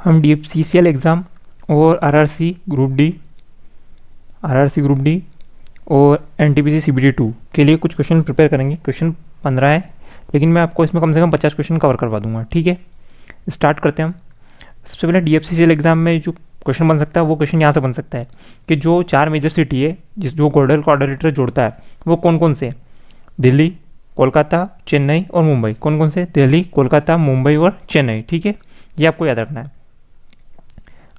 हम DFCCL exam और RRC group D और NTPC CBT 2 के लिए कुछ क्वेश्चन प्रिपेयर करेंगे। क्वेश्चन 15 है, लेकिन मैं आपको इसमें कम से कम 50 क्वेश्चन कवर करवा दूंगा। ठीक है, स्टार्ट करते हैं हम। सबसे पहले DFCCL एग्ज़ाम में जो क्वेश्चन बन सकता है वो क्वेश्चन यहाँ से बन सकता है कि जो 4 मेजर सिटी है जो क्वाड्रिलेटरल जोड़ता है वो कौन कौन से? दिल्ली, कोलकाता, चेन्नई और मुंबई। कौन कौन से? दिल्ली, कोलकाता, मुंबई और चेन्नई। ठीक है, ये आपको याद रखना है।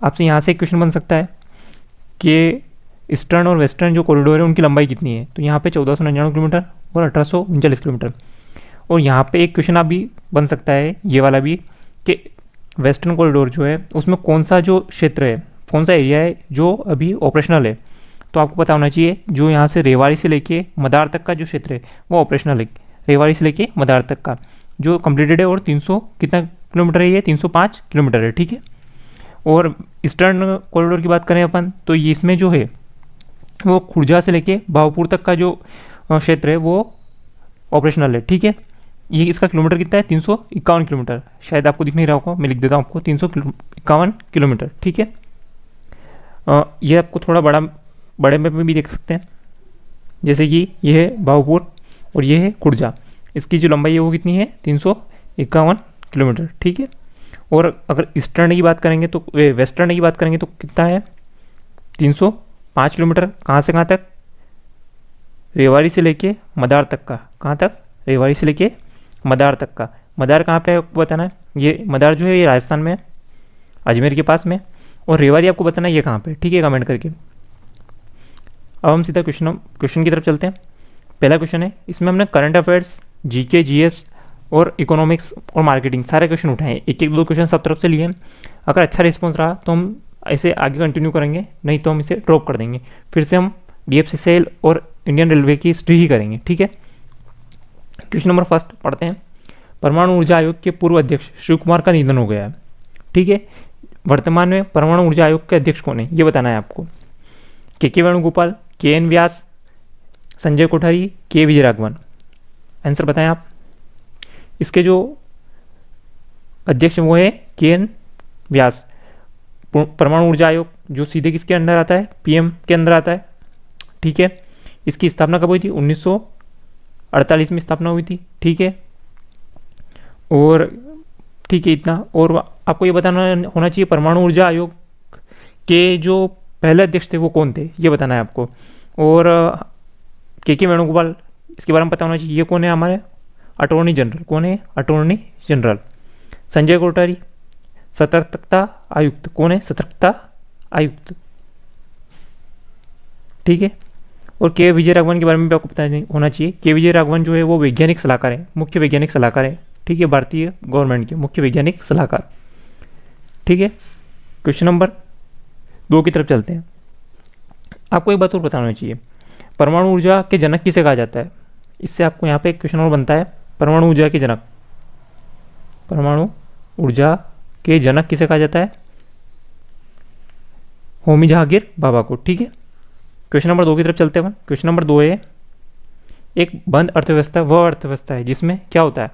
आपसे यहाँ से एक क्वेश्चन बन सकता है कि ईस्टर्न और वेस्टर्न जो कॉरिडोर है उनकी लंबाई कितनी है? तो यहाँ पे 1499 किलोमीटर और 1839 किलोमीटर। और यहाँ पे एक क्वेश्चन भी बन सकता है, ये वाला भी, कि वेस्टर्न कॉरिडोर जो है उसमें कौन सा जो क्षेत्र है, कौन सा एरिया है जो अभी ऑपरेशनल है? तो आपको पता होना चाहिए जो यहाँ से रेवाड़ी से लेके मदार तक का जो क्षेत्र है वो ऑपरेशनल है। रेवाड़ी से लेके मदार तक का जो कंप्लीटेड है और 300 कितना किलोमीटर है? ये 305 किलोमीटर है। ठीक है, और ईस्टर्न कॉरिडोर की बात करें अपन तो ये इसमें जो है वो खुर्जा से लेके भावपुर तक का जो क्षेत्र है वो ऑपरेशनल है। ठीक है, ये इसका किलोमीटर कितना है? 351 किलोमीटर। शायद आपको दिख नहीं रहा होगा, मैं लिख देता हूँ आपको, 351 किलोमीटर। ठीक है, ये आपको थोड़ा बड़े मैप में भी देख सकते हैं, जैसे कि ये है भावपुर और ये है खुर्जा। इसकी जो लंबाई है वो कितनी है? 351 किलोमीटर। ठीक है, और अगर ईस्टर्न की बात करेंगे तो वेस्टर्न की बात करेंगे तो कितना है? 305 किलोमीटर। कहाँ से कहाँ तक? रेवाड़ी से लेके मदार तक का। कहाँ तक? रेवाड़ी से लेके मदार तक का। मदार कहाँ पे है आपको बताना है। ये मदार जो है ये राजस्थान में है, अजमेर के पास में। और रेवाड़ी आपको बताना है ये कहाँ पे। ठीक है, कमेंट करके। अब हम सीधा क्वेश्चन की तरफ चलते हैं। पहला क्वेश्चन है, इसमें हमने करंट अफेयर्स, जीके, जीएस और इकोनॉमिक्स और मार्केटिंग सारे क्वेश्चन उठाए। एक एक दो क्वेश्चन सब तरफ से लिए। अगर अच्छा रिस्पॉन्स रहा तो हम ऐसे आगे कंटिन्यू करेंगे, नहीं तो हम इसे ड्रॉप कर देंगे। फिर से हम DFCCL और इंडियन रेलवे की हिस्ट्री ही करेंगे। ठीक है, क्वेश्चन नंबर फर्स्ट पढ़ते हैं। परमाणु ऊर्जा आयोग के पूर्व अध्यक्ष शिव कुमार का निधन हो गया है। ठीक है, वर्तमान में परमाणु ऊर्जा आयोग के अध्यक्ष कौन है ये बताना है आपको। के वेणुगोपाल, KN व्यास, संजय कोठारी, के विजयराघवन। आंसर बताएं आप। इसके जो अध्यक्ष वो है KN व्यास। परमाणु ऊर्जा आयोग जो सीधे किसके अंडर आता है? PM के अंदर आता है। ठीक है, इसकी स्थापना कब हुई थी? 1948 में स्थापना हुई थी। ठीक है, और ठीक है इतना। और आपको ये बताना होना चाहिए परमाणु ऊर्जा आयोग के जो पहले अध्यक्ष थे वो कौन थे ये बताना है आपको। और के वेणुगोपाल, इसके बारे में पता होना चाहिए, ये कौन है? हमारे अटॉर्नी जनरल। कौन है? Attorney general. संजय कोठारी सतर्कता आयुक्त। कौन है? सतर्कता आयुक्त। ठीक है, और के विजयराघवन के बारे में भी आपको पता होना चाहिए। के विजयराघवन जो है वो वैज्ञानिक सलाहकार है, मुख्य वैज्ञानिक सलाहकार है। ठीक है, भारतीय गवर्नमेंट के मुख्य वैज्ञानिक सलाहकार। ठीक है, क्वेश्चन नंबर 2 की तरफ चलते हैं। आपको एक बात और बताना चाहिए, परमाणु ऊर्जा के जनक किसे कहा जाता है? इससे आपको यहाँ पे एक क्वेश्चन और बनता है, परमाणु ऊर्जा के जनक। परमाणु ऊर्जा के जनक किसे कहा जाता है? होमी जहांगीर भाभा को। ठीक है, क्वेश्चन नंबर 2 की तरफ चलते हैं। क्वेश्चन नंबर 2 है, एक बंद अर्थव्यवस्था वह अर्थव्यवस्था है जिसमें क्या होता है?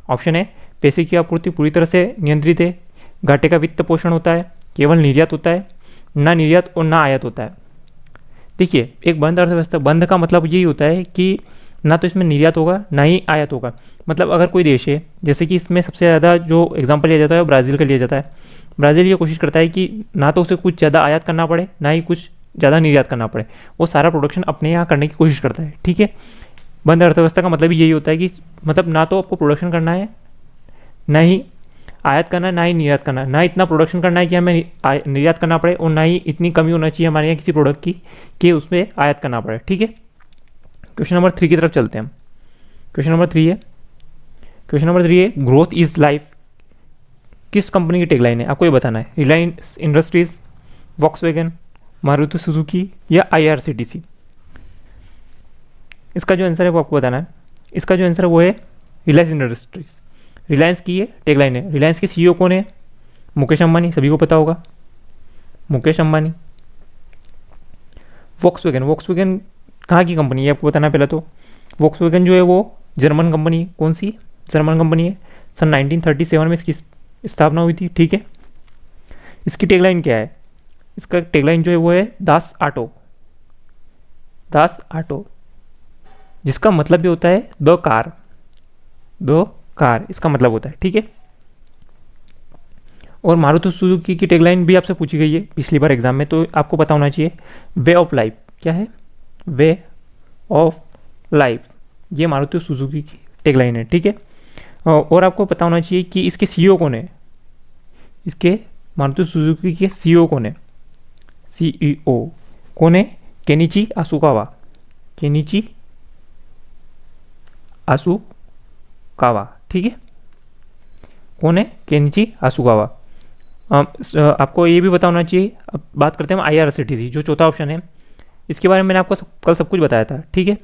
ऑप्शन है, पैसे की आपूर्ति पूरी तरह से नियंत्रित है, घाटे का वित्त पोषण होता है, केवल निर्यात होता है, ना निर्यात और ना आयात होता है। देखिए, एक बंद अर्थव्यवस्था, बंद का मतलब यही होता है कि ना तो इसमें निर्यात होगा ना ही आयात होगा। मतलब अगर कोई देश है, जैसे कि इसमें सबसे ज़्यादा जो एग्जांपल लिया जाता है वो ब्राज़ील का लिया जाता है। ब्राज़ील ये कोशिश करता है कि ना तो उसे कुछ ज़्यादा आयात करना पड़े ना ही कुछ ज़्यादा निर्यात करना पड़े, वो सारा प्रोडक्शन अपने यहाँ करने की कोशिश करता है। ठीक है, बंद अर्थव्यवस्था का मतलब यही होता है कि मतलब ना तो आपको प्रोडक्शन करना है ना ही आयात करना, ना ही निर्यात करना, ना इतना प्रोडक्शन करना है कि हमें निर्यात करना पड़े और ना ही इतनी कमी होना चाहिए हमारे यहाँ किसी प्रोडक्ट की कि उसमें आयात करना पड़े। ठीक है, क्वेश्चन नंबर 3 की तरफ चलते हैं। क्वेश्चन नंबर 3 है, ग्रोथ इज लाइफ किस कंपनी की टैगलाइन है? आपको ये बताना है। Reliance industries, Volkswagen, Maruti Suzuki या IRCTC। इसका जो आंसर है वो आपको बताना है। इसका जो आंसर है वो है रिलायंस इंडस्ट्रीज। रिलायंस की ये टैगलाइन है। रिलायंस के CEO कौन है? मुकेश अंबानी, सभी को पता होगा, मुकेश अंबानी। वॉक्सवैगन कहाँ की कंपनी है आपको बताना है। पहले तो वॉक्सवैगन जो है वो जर्मन कंपनी। कौन सी? जर्मन कंपनी है। सन 1937 में इसकी स्थापना हुई थी। ठीक है, इसकी टैगलाइन क्या है? इसका टैगलाइन जो है वो है दास आटो, दास आटो, जिसका मतलब भी होता है द कार, द कार इसका मतलब होता है, ठीक है। और मारुति सुजुकी की टैगलाइन भी आपसे पूछी गई है पिछली बार एग्जाम में, तो आपको पता होना चाहिए वे ऑफ लाइफ। क्या है? वे ऑफ लाइफ, ये मारुति सुजुकी की टैगलाइन है, ठीक है। और आपको पता होना चाहिए कि इसके सीईओ कौन है, इसके मारुति सुजुकी के सीईओ कौन है, सीईओ कौन है? केनिची आसुकावा, केनिची आसुकावा, ठीक है। कौन है? केनिची आसुकावा। आपको ये भी पता होना चाहिए। अब बात करते हैं हम IRCTC, जो चौथा ऑप्शन है, इसके बारे में मैंने आपको कल सब कुछ बताया था, ठीक है।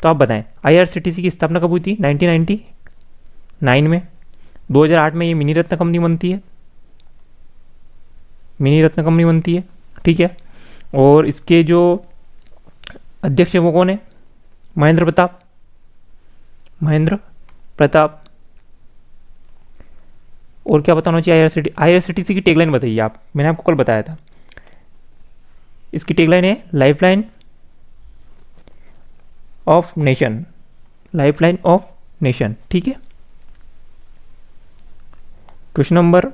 तो आप बताएं IRCTC की स्थापना कब हुई थी? 1999 में। 2008 में ये मिनी रत्न कंपनी बनती है, मिनी रत्न कंपनी बनती है, ठीक है। और इसके जो अध्यक्ष है वो कौन है? महेंद्र प्रताप, महेंद्र प्रताप। और क्या बताना चाहिए? IRCTC की टैगलाइन बताइए आप, मैंने आपको कल बताया था। इसकी टैगलाइन है lifeline of nation, lifeline of nation, ठीक है। क्वेश्चन नंबर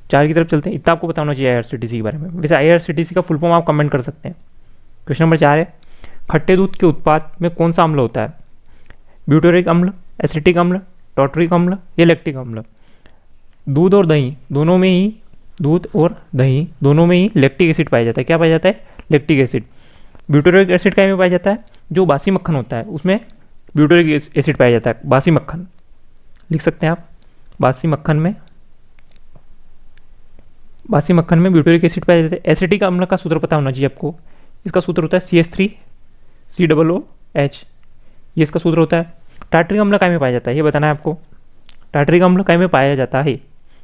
4 की तरफ चलते हैं। इतना आपको पता होना चाहिए IRCTC के बारे में। वैसे IRCTC का फुल फॉर्म आप कमेंट कर सकते हैं। क्वेश्चन नंबर 4 है, खट्टे दूध के उत्पाद में कौन सा अम्ल होता है? ब्यूटेरिक अम्ल, एसिटिक अम्ल, टॉटरिक अम्ल या लैक्टिक अम्ल? दूध और दही दोनों में ही, दूध और दही दोनों में ही लैक्टिक एसिड पाया जाता है। क्या पाया जाता है? Lactic acid. ब्यूटेरिक एसिड क्या में पाया जाता है? जो बासी मक्खन होता है उसमें ब्यूटेरिक एसिड पाया जाता है। बासी मक्खन लिख सकते हैं आप, बासी मक्खन में, बासी मक्खन में ब्यूटेरिक एसिड पाया जाता है। एसिटिक अम्ल का सूत्र पता होना चाहिए आपको। इसका सूत्र होता है CH3COOH, ये इसका सूत्र होता है। टार्टरिक अम्ल काय में पाया जाता है ये बताना है आपको। टार्टरिक अम्ल काय में पाया जाता है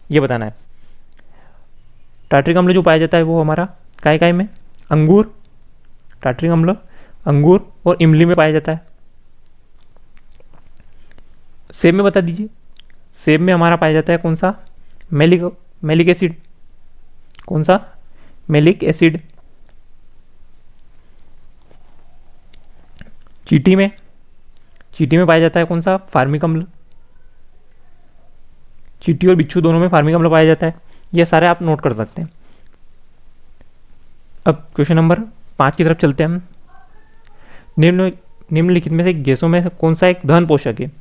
ये बताना है। टार्टरिक अम्ल जो पाया जाता है वो हमारा काय में? अंगूर, टार्टरिक अम्ल अंगूर और इमली में पाया जाता है। सेब में बता दीजिए, सेब में हमारा पाया जाता है कौन सा? Malic acid. कौन सा? Malic acid. चींटी में, चींटी में पाया जाता है कौन सा? फार्मिक अम्ल। चींटी और बिच्छू दोनों में फार्मिक अम्ल पाया जाता है। ये सारे आप नोट कर सकते हैं। अब क्वेश्चन नंबर 5 की तरफ चलते हैं हम। निम्नलिखित में से गैसों में कौन सा एक दहन पोषक है?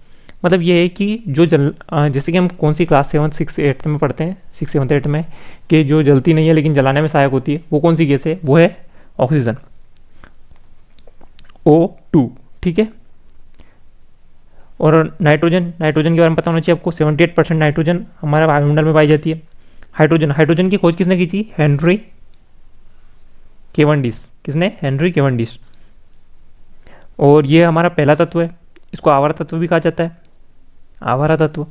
मतलब ये है कि जो जैसे कि हम कौन सी क्लास 7, 6, 8 में पढ़ते हैं, 6, 7, 8 में, कि जो जलती नहीं है लेकिन जलाने में सहायक होती है, वो कौन सी गैस है? वो है ऑक्सीजन, O2, ठीक है। और नाइट्रोजन, नाइट्रोजन के बारे में पता होना चाहिए आपको। 78% नाइट्रोजन हमारे वायुमंडल में पाई जाती है। हाइड्रोजन, हाइड्रोजन की खोज किसने की थी? Henry Cavendish. किसने? Henry Cavendish. और ये हमारा पहला तत्व है, इसको आवारा तत्व भी कहा जाता है, आवारा तत्व।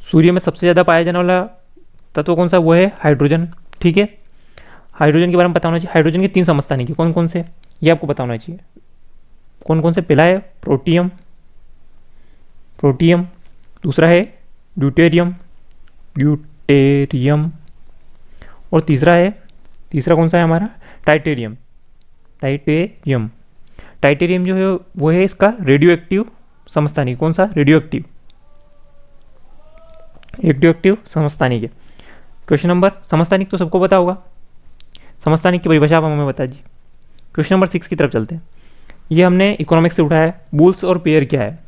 सूर्य में सबसे ज़्यादा पाया जाने वाला तत्व कौन सा? वो है हाइड्रोजन, ठीक है। हाइड्रोजन के बारे में पता होना चाहिए। हाइड्रोजन के 3 समस्थानिक कौन कौन से, ये आपको पता होना चाहिए। कौन कौन से? पहला है प्रोटियम, प्रोटियम। दूसरा है ड्यूटेरियम, ड्यूटेरियम। और तीसरा कौन सा है हमारा? टाइटेरियम, टाइटेरियम। टाइटेरियम जो है वो है इसका रेडियो एक्टिव समस्थानिक। कौन सा? रेडियो एक्टिव, रेडियो एक्टिव समस्थानिक है। क्वेश्चन नंबर, समस्थानिक तो सबको पता होगा, समस्थानिक की परिभाषा आप हमें बता दीजिए। क्वेश्चन नंबर 6 की तरफ चलते हैं। ये हमने इकोनॉमिक्स से उठाया है। बुल्स और पेयर क्या है?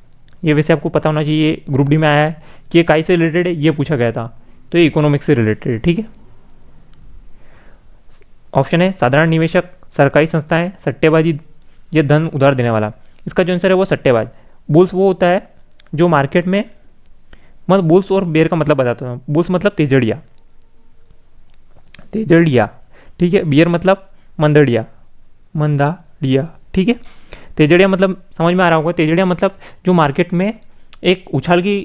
ये वैसे आपको पता होना चाहिए, ग्रुप डी में आया है कि ये काई से रिलेटेड है, ये पूछा गया था, तो ये इकोनॉमिक्स से रिलेटेड है, ठीक है। ऑप्शन है साधारण निवेशक, सरकारी संस्थाएं, सट्टेबाजी या धन उधार देने वाला। इसका जो आंसर है वो सट्टेबाज। बुल्स वो होता है जो मार्केट में, मतलब बुल्स और बेयर का मतलब बताता हूँ। बुल्स मतलब तेजड़िया, तेजड़िया, ठीक है। बियर मतलब मंदड़िया, मंदाड़िया, ठीक है। तेजड़िया मतलब समझ में आ रहा होगा। तेजड़िया मतलब जो मार्केट में एक उछाल की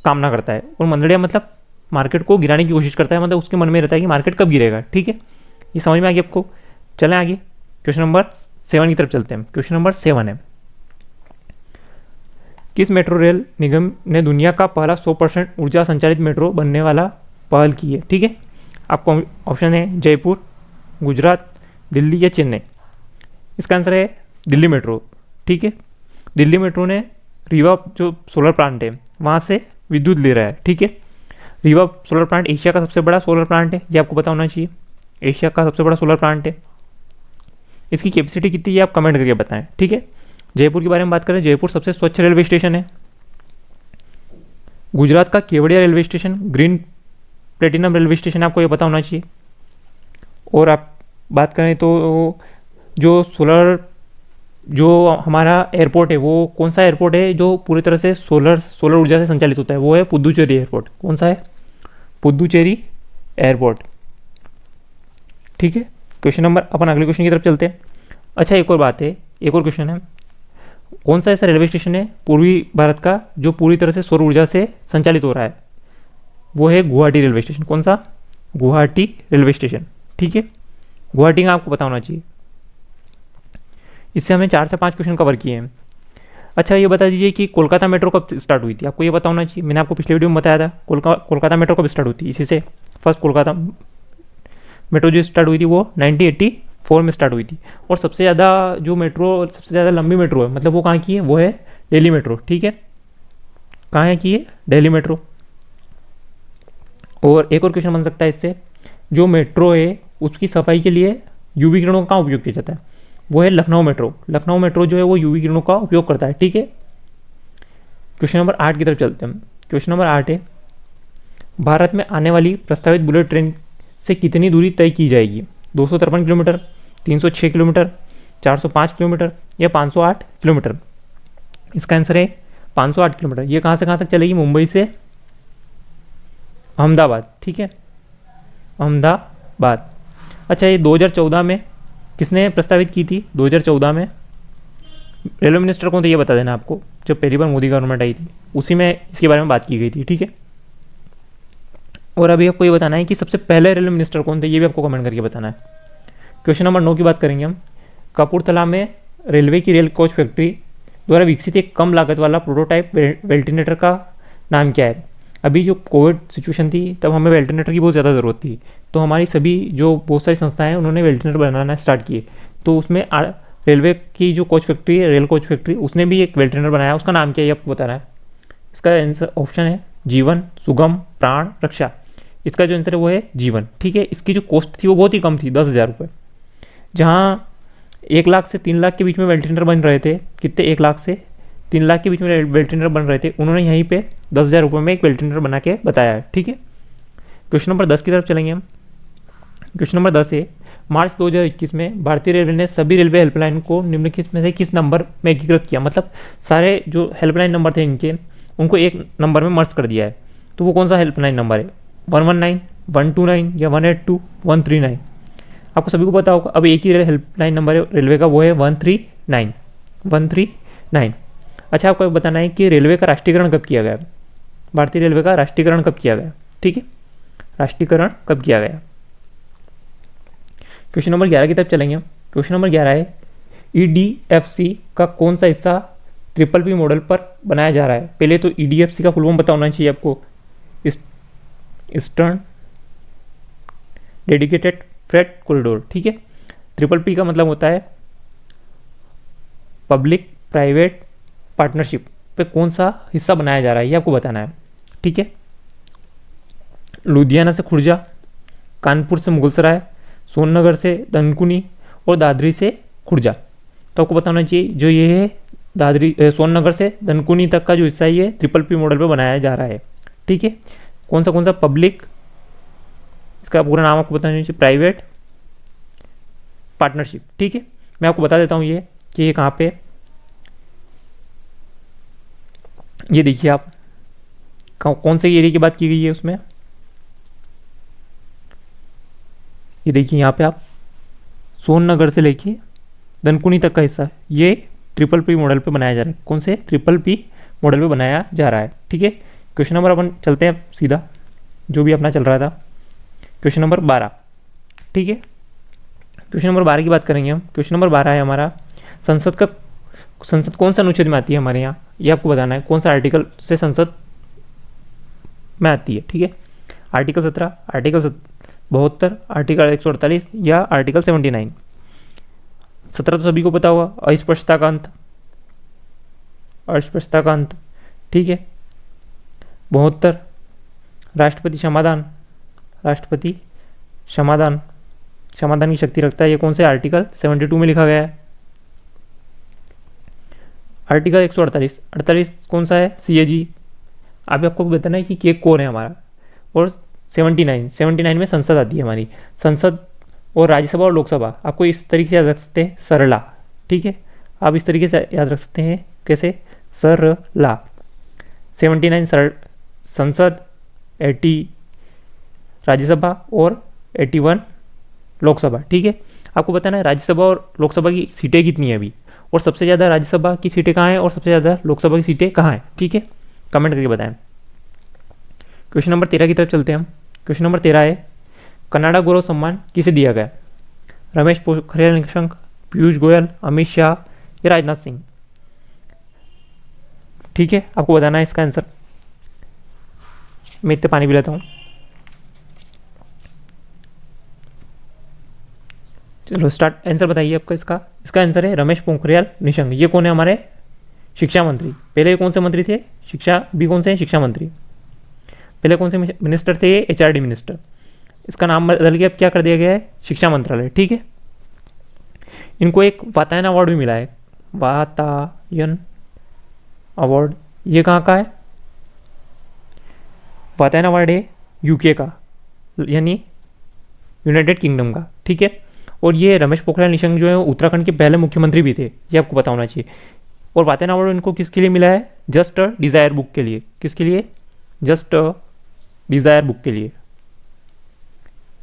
कामना करता है, और मंदड़िया मतलब मार्केट को गिराने की कोशिश करता है, मतलब उसके मन में रहता है कि मार्केट कब गिरेगा, ठीक है। ये समझ में आ गया आपको। चलें आगे, क्वेश्चन नंबर 7 की तरफ चलते हैं। क्वेश्चन नंबर 7 है, किस मेट्रो रेल निगम ने दुनिया का पहला 100% ऊर्जा संचालित मेट्रो बनने वाला पहल की है। ठीक है, आपको ऑप्शन है जयपुर, गुजरात, दिल्ली या चेन्नई। इसका आंसर है दिल्ली मेट्रो। ठीक है, दिल्ली मेट्रो ने रीवा जो सोलर प्लांट है वहाँ से विद्युत ले रहा है। ठीक है, रीवा सोलर प्लांट एशिया का सबसे बड़ा सोलर प्लांट है, ये आपको पता होना चाहिए। एशिया का सबसे बड़ा सोलर प्लांट है। इसकी कैपेसिटी कितनी है आप कमेंट करके बताएं। ठीक है, जयपुर के बारे में बात करें, जयपुर सबसे स्वच्छ रेलवे स्टेशन है। गुजरात का Kevadia railway station green platinum railway station, आपको ये पता होना चाहिए। और आप बात करें तो जो सोलर जो हमारा एयरपोर्ट है वो कौन सा एयरपोर्ट है जो पूरी तरह से सोलर ऊर्जा से संचालित होता है, वो है पुदुचेरी एयरपोर्ट। कौन सा है? पुदुचेरी एयरपोर्ट। ठीक है, क्वेश्चन नंबर, अपन अगले क्वेश्चन की तरफ चलते हैं। अच्छा, एक और बात है, एक और क्वेश्चन है, कौन सा ऐसा रेलवे स्टेशन है पूर्वी भारत का जो पूरी तरह से सौर ऊर्जा से संचालित हो रहा है? वो है गुवाहाटी रेलवे स्टेशन। कौन सा? Guwahati railway station. ठीक है, गुवाहाटी का आपको पता होना चाहिए। इससे हमने 4 से 5 क्वेश्चन कवर किए हैं। अच्छा, ये बता दीजिए कि कोलकाता मेट्रो कब स्टार्ट हुई थी? आपको ये पता होना चाहिए। मैंने आपको पिछले वीडियो में बताया था कोलकाता मेट्रो कब स्टार्ट हुई थी। इसी से फर्स्ट कोलकाता मेट्रो जो स्टार्ट हुई थी वो 1984 में स्टार्ट हुई थी। और सबसे ज़्यादा जो मेट्रो, सबसे ज़्यादा लंबी मेट्रो है, मतलब वो कहाँ की है? वो है दिल्ली मेट्रो। ठीक है, कहाँ है की है? दिल्ली मेट्रो। और एक और क्वेश्चन बन सकता है इससे, जो मेट्रो है उसकी सफाई के लिए यूवी किरणों का कहाँ उपयोग किया जाता है? वो है लखनऊ मेट्रो। लखनऊ मेट्रो जो है वो यूवी किरणों का उपयोग करता है। ठीक है, क्वेश्चन नंबर 8 की तरफ चलते हैं। क्वेश्चन नंबर 8 है, भारत में आने वाली प्रस्तावित बुलेट ट्रेन से कितनी दूरी तय की जाएगी? 253 किलोमीटर, 306 किलोमीटर, 405 किलोमीटर या 508 किलोमीटर? इसका आंसर है 508 किलोमीटर। ये कहाँ से कहाँ तक चलेगी? मुंबई से अहमदाबाद। ठीक है, अहमदाबाद। अच्छा, ये 2014 में किसने प्रस्तावित की थी? 2014 में रेलवे मिनिस्टर कौन थे ये बता देना आपको। जब पहली बार मोदी गवर्नमेंट आई थी उसी में इसके बारे में बात की गई थी। ठीक है, और अभी आपको ये बताना है कि सबसे पहले रेलवे मिनिस्टर कौन थे, ये भी आपको कमेंट करके बताना है। क्वेश्चन नंबर 9 की बात करेंगे हम। कपूरथला में रेलवे की रेल कोच फैक्ट्री द्वारा विकसित एक कम लागत वाला प्रोटोटाइप वेंटिलेटर का नाम क्या है? अभी जो कोविड सिचुएशन थी तब हमें वेंटिलेटर की बहुत ज़्यादा ज़रूरत थी, तो हमारी सभी जो बहुत सारी संस्थाएं हैं उन्होंने वेंटिलेटर बनाना स्टार्ट किए। तो उसमें रेलवे की जो कोच फैक्ट्री है, रेल कोच फैक्ट्री, उसने भी एक वेंटिलेटर बनाया। उसका नाम क्या है ये आपको बताना है। इसका आंसर ऑप्शन है जीवन, सुगम, प्राण, रक्षा। इसका जो आंसर है वो है जीवन। ठीक है, इसकी जो कॉस्ट थी वो बहुत ही कम थी, 10,000 रुपये। जहाँ 1 लाख से 3 लाख के बीच में वेंटिलेटर बन रहे थे, कितने? 1 लाख से 3 लाख के बीच में वेंटिलेटर बन रहे थे, उन्होंने यहीं पे 10,000 रुपये में एक वेंटिलेटर बना के बताया है। ठीक है, क्वेश्चन नंबर 10 की तरफ चलेंगे हम। क्वेश्चन नंबर 10 है, मार्च 2021 में भारतीय रेलवे ने सभी रेलवे हेल्पलाइन को निम्नलिखित में से किस नंबर में एकीकृत किया? मतलब सारे जो हेल्पलाइन नंबर थे इनके, उनको एक नंबर में मर्ज कर दिया है। तो वो कौन सा हेल्पलाइन नंबर है? 119, 129 या 182, 139? आपको सभी को पता होगा। अब एक ही हेल्पलाइन नंबर है रेलवे का, वो है 139, 139। अच्छा, आपको बताना है कि रेलवे का राष्ट्रीयकरण कब किया गया? भारतीय रेलवे का राष्ट्रीयकरण कब किया गया? ठीक है, राष्ट्रीयकरण कब किया गया? क्वेश्चन नंबर 11 की तरफ चलेंगे। क्वेश्चन नंबर 11 है, EDFC का कौन सा हिस्सा PPP मॉडल पर बनाया जा रहा है? पहले तो EDFC का फुल फॉर्म पता होना चाहिए आपको, ईस्टर्न डेडिकेटेड फ्रेट कॉरिडोर। ठीक है, PPP का मतलब होता है पब्लिक प्राइवेट पार्टनरशिप पे कौन सा हिस्सा बनाया जा रहा है ये आपको बताना है। ठीक है, लुधियाना से खुर्जा, कानपुर से मुगलसराय, सोननगर से दनकुनी और दादरी से खुर्जा। तो आपको बताना चाहिए जो ये है दादरी सोननगर से दनकुनी तक का जो हिस्सा है ये PPP मॉडल पे बनाया जा रहा है। ठीक है, कौन सा पब्लिक, इसका पूरा नाम आपको बताना चाहिए, प्राइवेट पार्टनरशिप। ठीक है, मैं आपको बता देता हूँ ये कि ये कहाँ पे, ये देखिए आप कौन से एरिया की बात की गई है उसमें, ये देखिए यहाँ पे आप सोननगर से लेके दनकुनी तक का हिस्सा ये PPP मॉडल पे बनाया जा रहा है। कौन से? PPP मॉडल पे बनाया जा रहा है। ठीक है, क्वेश्चन नंबर अपन चलते हैं सीधा जो भी अपना चल रहा था, क्वेश्चन नंबर 12। ठीक है, क्वेश्चन नंबर 12 की बात करेंगे हम। क्वेश्चन नंबर 12 है हमारा, संसद कौन सा अनुच्छेद में आती है हमारे यहाँ, ये आपको बताना है। कौन सा आर्टिकल से संसद में आती है? ठीक है, आर्टिकल 17, आर्टिकल 72, आर्टिकल 148 या आर्टिकल 79। 17 तो सभी को पता होगा, अस्पष्टता का अंत, अस्पष्टता का अंत, ठीक है। 72 राष्ट्रपति समाधान, राष्ट्रपति समाधान, समाधान की शक्ति रखता है। ये कौन से आर्टिकल 72 में लिखा गया है। आर्टिकल 148, 48 कौन सा है, सीएजी। अभी आपको बताना है कि ये कौन है हमारा। और 79, 79 में संसद आती है हमारी। संसद और राज्यसभा और लोकसभा आपको इस तरीके से याद रख सकते हैं, सरला, ठीक है। आप इस तरीके से याद रख सकते हैं, कैसे, सरला। 79 संसद, 80 राज्यसभा और 81 लोकसभा, ठीक है। आपको बताना है राज्यसभा और लोकसभा की सीटें कितनी है अभी, और सबसे ज़्यादा राज्यसभा की सीटें कहाँ हैं और सबसे ज़्यादा लोकसभा की सीटें कहाँ हैं, ठीक है। कमेंट करके बताएं। क्वेश्चन नंबर 13 की तरफ चलते हैं हम। क्वेश्चन नंबर 13 है, कनाडा गौरव सम्मान किसे दिया गया। रमेश पोखरियाल निशंक, पीयूष गोयल, अमित शाह या राजनाथ सिंह, ठीक है। आपको बताना है इसका आंसर। मैं इतने पानी भी लेता हूँ। चलो स्टार्ट, आंसर बताइए आपका इसका। इसका आंसर है रमेश पोखरियाल निशंक। ये कौन है, हमारे शिक्षा मंत्री। पहले कौन से मंत्री थे, शिक्षा, भी कौन से हैं, शिक्षा मंत्री। पहले कौन से मिनिस्टर थे, ये एचआरडी मिनिस्टर। इसका नाम बदल के अब क्या कर दिया गया है, शिक्षा मंत्रालय, ठीक है। इनको एक वातायन अवार्ड भी मिला है, वातायन अवार्ड। ये कहाँ का है, वातायन अवार्ड है यूके का, यानी यूनाइटेड किंगडम का, ठीक है। और ये रमेश पोखरियाल निशंक जो है उत्तराखंड के पहले मुख्यमंत्री भी थे, ये आपको पता होना चाहिए। और वातायन अवार्ड इनको किसके लिए मिला है, जस्ट अ डिज़ायर बुक के लिए। किसके लिए, जस्ट अ डिज़ायर बुक के लिए,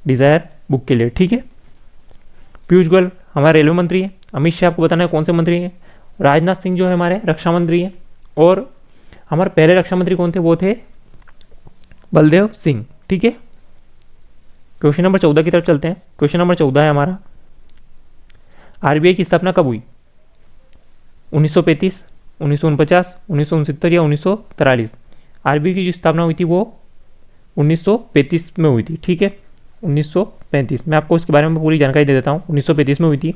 डिज़ायर बुक के लिए, ठीक है। पीयूष गोयल हमारे रेलवे मंत्री हैं। अमित शाह आपको बताना है कौन से मंत्री हैं। राजनाथ सिंह जो है हमारे रक्षा मंत्री हैं। और हमारे पहले रक्षा मंत्री कौन थे, वो थे बलदेव सिंह, ठीक है। क्वेश्चन नंबर 14 की तरफ चलते हैं। क्वेश्चन नंबर 14 है हमारा, आरबीआई की स्थापना कब हुई। 1935, 1949, 1969 या 1943। आरबीआई की जो स्थापना हुई थी वो 1935 में हुई थी, ठीक है। 1935, मैं आपको इसके बारे में पूरी जानकारी दे देता हूँ। 1935 में हुई थी।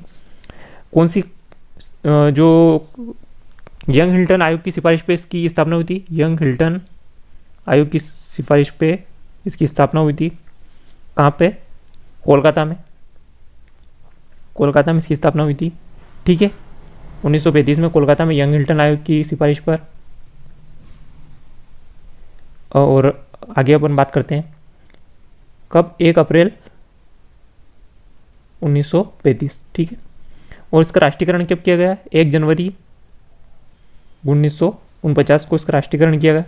कौन सी जो यंग हिल्टन आयोग की सिफारिश पे इसकी स्थापना हुई थी। यंग हिल्टन आयोग की सिफारिश पे इसकी स्थापना हुई थी। कहाँ पे, कोलकाता में, कोलकाता में इसकी स्थापना हुई थी, ठीक है। 1935 में कोलकाता में यंग हिल्टन आयोग की सिफारिश पर। और आगे अपन बात करते हैं कब, 1 अप्रैल 1935, ठीक है। और इसका राष्ट्रीयकरण कब किया गया, 1 जनवरी 1949 को इसका राष्ट्रीयकरण किया गया।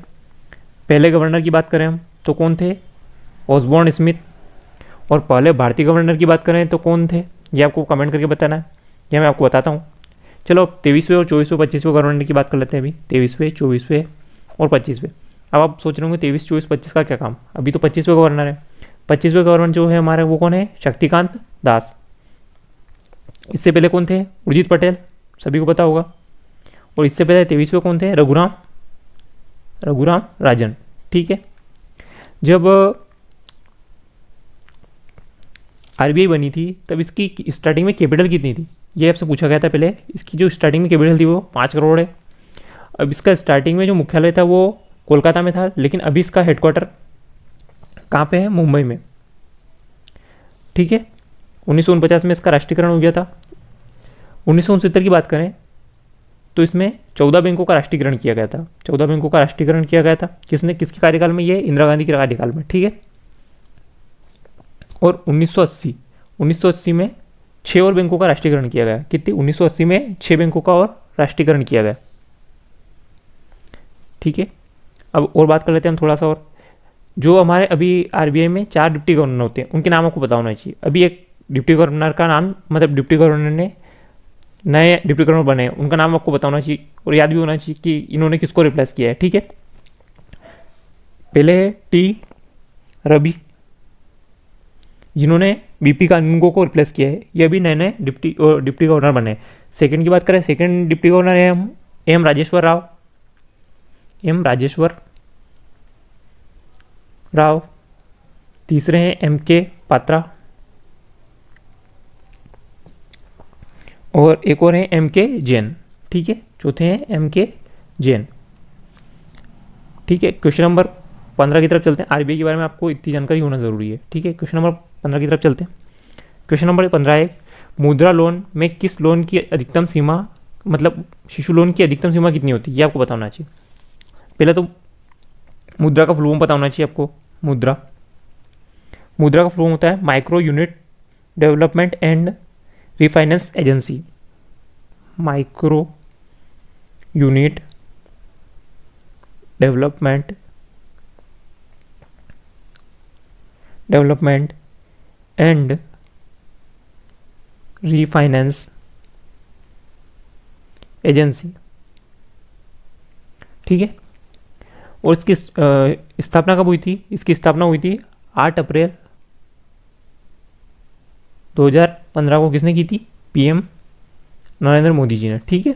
पहले गवर्नर की बात करें हम तो कौन थे, ऑसबॉर्न स्मिथ। और पहले भारतीय गवर्नर की बात करें तो कौन थे, ये आपको कमेंट करके बताना है, यह मैं आपको बताता हूँ। चलो अब 23वें और 24वें 25वें गवर्नर की बात कर लेते हैं अभी। 23वें, 24वें और 25वें। अब आप सोच रहे होंगे 23, 24, 25 का क्या काम, अभी तो 25वें गवर्नर है। 25वें गवर्नर जो है हमारे वो कौन है, शक्तिकांत दास। इससे पहले कौन थे, उर्जित पटेल, सभी को पता होगा। और इससे पहले 23वें कौन थे, रघुराम राजन, ठीक है। जब आरबीआई बनी थी तब इसकी स्टार्टिंग में कैपिटल कितनी थी, ये आपसे पूछा गया था पहले। इसकी जो स्टार्टिंग में कैपिटल थी वो 5 करोड़ है। अब इसका स्टार्टिंग में जो मुख्यालय था वो कोलकाता में था, लेकिन अभी इसका हेडक्वार्टर कहाँ पे है, मुंबई में, ठीक है। 1949 में इसका राष्ट्रीयकरण हो गया था। 1969 की बात करें तो इसमें 14 बैंकों का राष्ट्रीयकरण किया गया था। 14 बैंकों का राष्ट्रीयकरण किया गया था किसने, किसके कार्यकाल में, ये इंदिरा गांधी के कार्यकाल में, ठीक है। और 1980 में 6 और बैंकों का राष्ट्रीयकरण किया गया। कितनी, 1980 में 6 बैंकों का और राष्ट्रीयकरण किया गया, ठीक है। अब और बात कर लेते हैं हम थोड़ा सा और। जो हमारे अभी आरबीआई में 4 डिप्टी गवर्नर होते हैं, उनके नाम आपको पता होना चाहिए। अभी एक डिप्टी गवर्नर का नाम, मतलब डिप्टी गवर्नर ने नए डिप्टी गवर्नर बने, उनका नाम आपको पता होना चाहिए और याद भी होना चाहिए कि इन्होंने किसको रिप्लेस किया है, ठीक है। पहले है टी रवि, जिन्होंने बीपी कानूनगो को रिप्लेस किया है। ये अभी नए नए डिप्टी गवर्नर बने। सेकंड की बात करें, सेकंड डिप्टी गवर्नर है हम एम राजेश्वर राव। तीसरे हैं एम के पात्रा और एक और है एम के जैन। ठीक है, चौथे हैं एम के जैन। ठीक है, क्वेश्चन नंबर 15 की तरफ चलते हैं। आरबीआई के बारे में आपको इतनी जानकारी होना जरूरी है। ठीक है, क्वेश्चन नंबर 15 की तरफ चलते हैं। क्वेश्चन नंबर 15 है, मुद्रा लोन में किस लोन की अधिकतम सीमा, मतलब शिशु लोन की अधिकतम सीमा कितनी होती है, ये आपको पता होना चाहिए। पहले तो मुद्रा का फुल फॉर्म पता होना चाहिए आपको। मुद्रा का फुल फॉर्म होता है micro unit development and refinance agency. Micro unit development and refinance agency. ठीक है, और इसकी स्थापना कब हुई थी? इसकी स्थापना हुई थी 8 अप्रैल 2015 को। किसने की थी? पीएम नरेंद्र मोदी जी ने। ठीक है,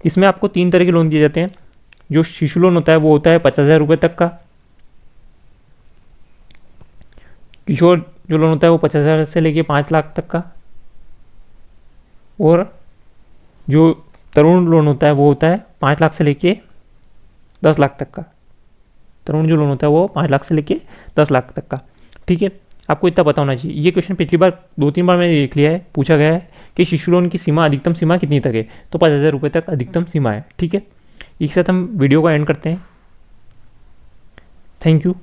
इसमें आपको 3 तरह के लोन दिए जाते हैं। जो शिशु लोन होता है वो होता है 50,000 रुपये तक का। किशोर जो लोन होता है वो 50,000 से लेके 5 लाख तक का। और जो तरुण लोन होता है वो होता है 5 लाख से लेके 10 लाख तक का। तरुण जो लोन होता है वो 5 लाख से लेके 10 लाख तक का। ठीक है, आपको इतना पता होना चाहिए। ये क्वेश्चन पिछली बार 2-3 बार मैंने देख लिया है, पूछा गया है कि शिशु लोन की सीमा, अधिकतम सीमा कितनी तक है, तो 50,000 रुपये तक अधिकतम सीमा है। ठीक है, इसके साथ हम वीडियो को एंड करते हैं। Thank you.